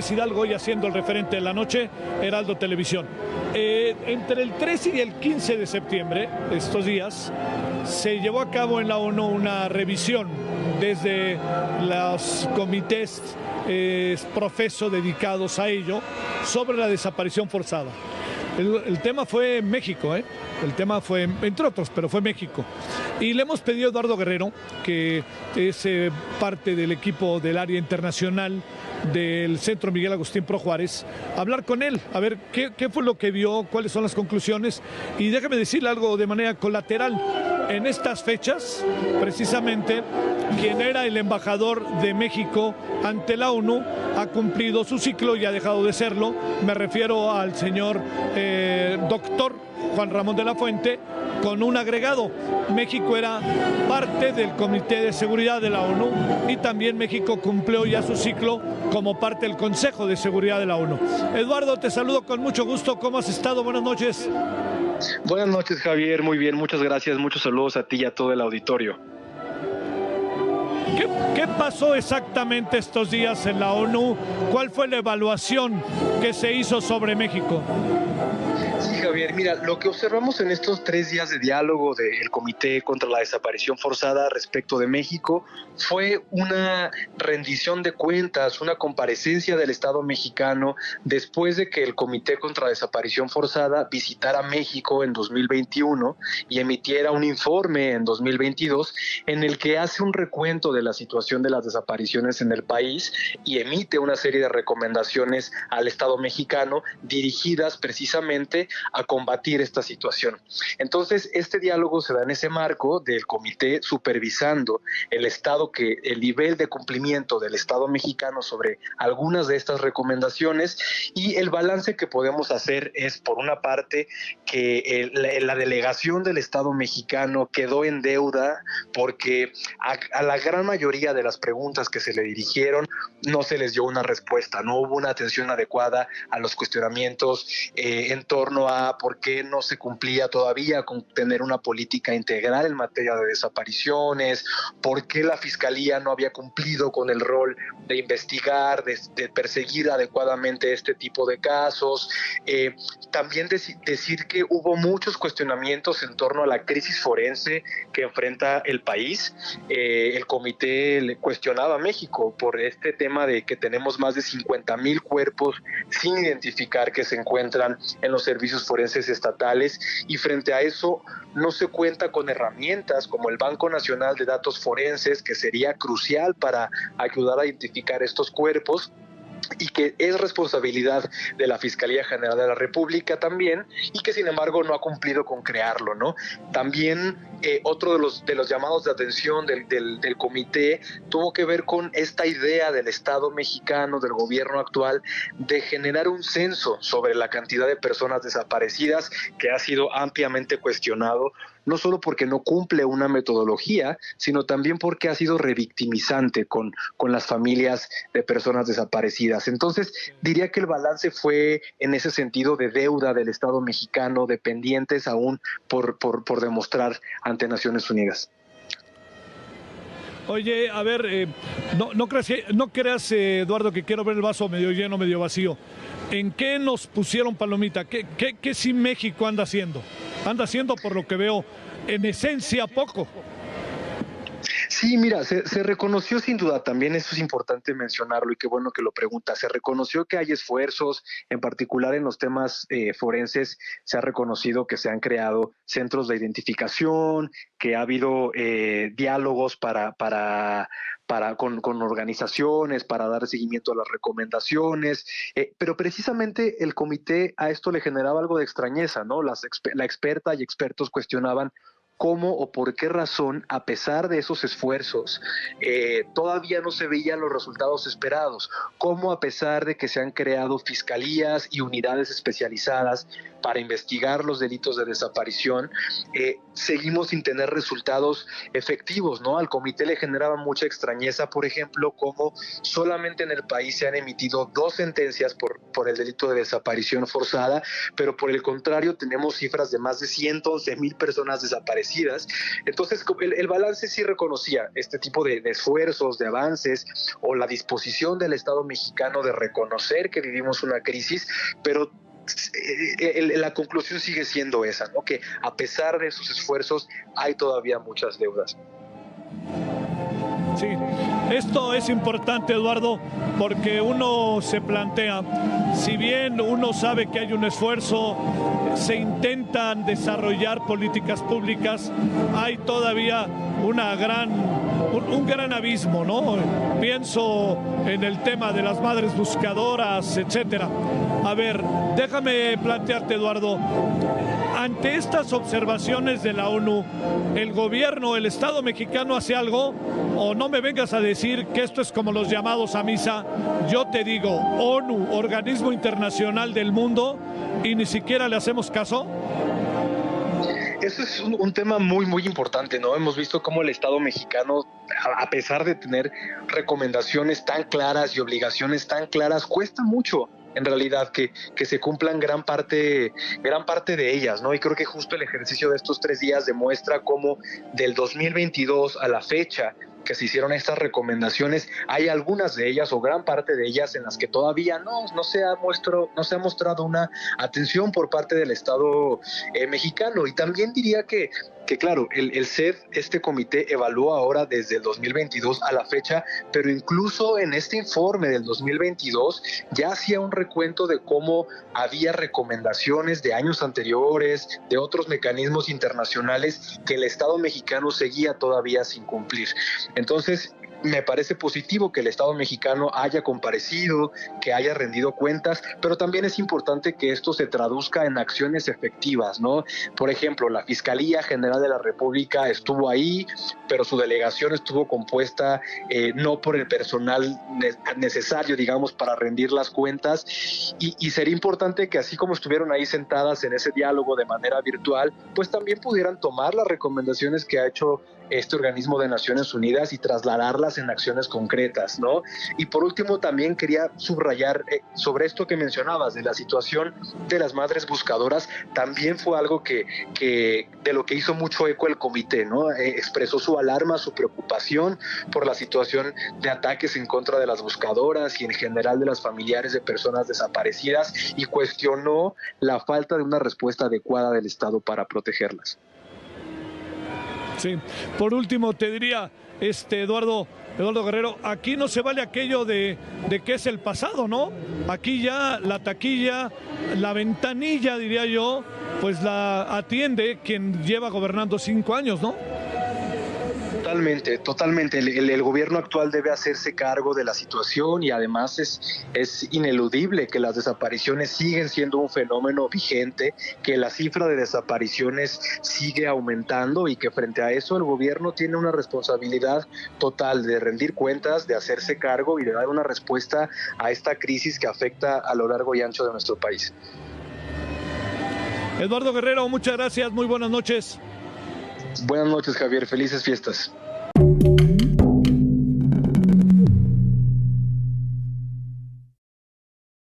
López Hidalgo, ya siendo el referente de la noche, Heraldo Televisión. Entre el 13 y el 15 de septiembre, estos días, se llevó a cabo en la ONU una revisión desde los comités profeso dedicados a ello sobre la desaparición forzada. El tema fue México, el tema fue, entre otros, pero fue México. Y le hemos pedido a Eduardo Guerrero, que es parte del equipo del área internacional del Centro Miguel Agustín Pro Juárez, hablar con él, a ver qué fue lo que vio, cuáles son las conclusiones. Y déjame decirle algo de manera colateral. En estas fechas, precisamente, quien era el embajador de México ante la ONU ha cumplido su ciclo y ha dejado de serlo. Me refiero al señor doctor Juan Ramón de la Fuente, con un agregado. México era parte del Comité de Seguridad de la ONU y también México cumplió ya su ciclo como parte del Consejo de Seguridad de la ONU. Eduardo, te saludo con mucho gusto. ¿Cómo has estado? Buenas noches. Buenas noches, Javier. Muy bien, muchas gracias. Muchos saludos a ti y a todo el auditorio. ¿Qué pasó exactamente estos días en la ONU? ¿Cuál fue la evaluación que se hizo sobre México? Sí, Javier, mira, lo que observamos en estos 3 días de diálogo del Comité contra la Desaparición Forzada respecto de México fue una rendición de cuentas, una comparecencia del Estado mexicano después de que el Comité contra la Desaparición Forzada visitara México en 2021 y emitiera un informe en 2022 en el que hace un recuento de la situación de las desapariciones en el país y emite una serie de recomendaciones al Estado mexicano dirigidas precisamente a combatir esta situación. Entonces, este diálogo se da en ese marco del comité supervisando el nivel de cumplimiento del Estado mexicano sobre algunas de estas recomendaciones, y el balance que podemos hacer es, por una parte, que la delegación del Estado mexicano quedó en deuda porque a la gran mayoría de las preguntas que se le dirigieron no se les dio una respuesta, no hubo una atención adecuada a los cuestionamientos en torno a por qué no se cumplía todavía con tener una política integral en materia de desapariciones, por qué la Fiscalía no había cumplido con el rol de investigar, de perseguir adecuadamente este tipo de casos. También decir que hubo muchos cuestionamientos en torno a la crisis forense que enfrenta el país. El comité le cuestionaba a México por este tema de que tenemos más de 50,000 cuerpos sin identificar que se encuentran en los servicios forenses estatales, y frente a eso no se cuenta con herramientas como el Banco Nacional de Datos Forenses, que sería crucial para ayudar a identificar estos cuerpos, y que es responsabilidad de la Fiscalía General de la República también, y que sin embargo no ha cumplido con crearlo, ¿no? También otro de los llamados de atención del comité tuvo que ver con esta idea del Estado mexicano, del gobierno actual, de generar un censo sobre la cantidad de personas desaparecidas, que ha sido ampliamente cuestionado, no solo porque no cumple una metodología, sino también porque ha sido revictimizante con las familias de personas desaparecidas. Entonces, diría que el balance fue en ese sentido de deuda del Estado mexicano, dependientes aún por demostrar ante Naciones Unidas. Oye, a ver, no creas, Eduardo, que quiero ver el vaso medio lleno, medio vacío. ¿En qué nos pusieron palomita? ¿Qué sí México anda haciendo? Anda haciendo, por lo que veo, en esencia poco. Sí, mira, se reconoció sin duda, también eso es importante mencionarlo y qué bueno que lo pregunta, se reconoció que hay esfuerzos, en particular en los temas forenses, se ha reconocido que se han creado centros de identificación, que ha habido diálogos con organizaciones para dar seguimiento a las recomendaciones, pero precisamente el comité a esto le generaba algo de extrañeza, ¿no? La experta y expertos cuestionaban cómo o por qué razón, a pesar de esos esfuerzos, todavía no se veían los resultados esperados, cómo a pesar de que se han creado fiscalías y unidades especializadas para investigar los delitos de desaparición, seguimos sin tener resultados efectivos, ¿no? Al comité le generaba mucha extrañeza, por ejemplo, cómo solamente en el país se han emitido 2 sentencias por el delito de desaparición forzada, pero por el contrario tenemos cifras de más de 111,000 personas desaparecidas desaparecidas. Entonces el balance sí reconocía este tipo de esfuerzos, de avances, o la disposición del Estado mexicano de reconocer que vivimos una crisis, pero la conclusión sigue siendo esa, ¿no? Que a pesar de sus esfuerzos hay todavía muchas deudas. Sí, esto es importante, Eduardo, porque uno se plantea, si bien uno sabe que hay un esfuerzo, se intentan desarrollar políticas públicas, hay todavía un gran abismo, ¿no? Pienso en el tema de las madres buscadoras, etcétera. A ver, déjame plantearte, Eduardo, ante estas observaciones de la ONU, ¿el gobierno, el Estado mexicano hace algo? O no me vengas a decir que esto es como los llamados a misa. Yo te digo, ONU, organismo internacional del mundo, y ni siquiera le hacemos caso. Eso es un tema muy, muy importante, ¿no? Hemos visto cómo el Estado mexicano, a pesar de tener recomendaciones tan claras y obligaciones tan claras, cuesta mucho en realidad que se cumplan gran parte de ellas, ¿no? Y creo que justo el ejercicio de estos 3 días demuestra cómo del 2022 a la fecha que se hicieron estas recomendaciones, hay algunas de ellas o gran parte de ellas en las que todavía no se ha mostrado una atención por parte del Estado mexicano. Y también diría que claro, el CED, este comité, evalúa ahora desde el 2022 a la fecha, pero incluso en este informe del 2022 ya hacía un recuento de cómo había recomendaciones de años anteriores, de otros mecanismos internacionales que el Estado mexicano seguía todavía sin cumplir. Entonces, me parece positivo que el Estado mexicano haya comparecido, que haya rendido cuentas, pero también es importante que esto se traduzca en acciones efectivas, ¿no? Por ejemplo, la Fiscalía General de la República estuvo ahí, pero su delegación estuvo compuesta no por el personal necesario, digamos, para rendir las cuentas, y sería importante que así como estuvieron ahí sentadas en ese diálogo de manera virtual, pues también pudieran tomar las recomendaciones que ha hecho este organismo de Naciones Unidas y trasladarlas en acciones concretas, ¿no? Y por último también quería subrayar sobre esto que mencionabas de la situación de las madres buscadoras. También fue algo que de lo que hizo mucho eco el comité, ¿no? Expresó su alarma, su preocupación por la situación de ataques en contra de las buscadoras y en general de las familiares de personas desaparecidas, y cuestionó la falta de una respuesta adecuada del Estado para protegerlas. Sí, por último te diría, Eduardo Guerrero, aquí no se vale aquello de que es el pasado, ¿no? Aquí ya la taquilla, la ventanilla, diría yo, pues la atiende quien lleva gobernando 5 años, ¿no? Totalmente. El gobierno actual debe hacerse cargo de la situación, y además es ineludible que las desapariciones siguen siendo un fenómeno vigente, que la cifra de desapariciones sigue aumentando y que frente a eso el gobierno tiene una responsabilidad total de rendir cuentas, de hacerse cargo y de dar una respuesta a esta crisis que afecta a lo largo y ancho de nuestro país. Eduardo Guerrero, muchas gracias, muy buenas noches. Buenas noches, Javier, felices fiestas.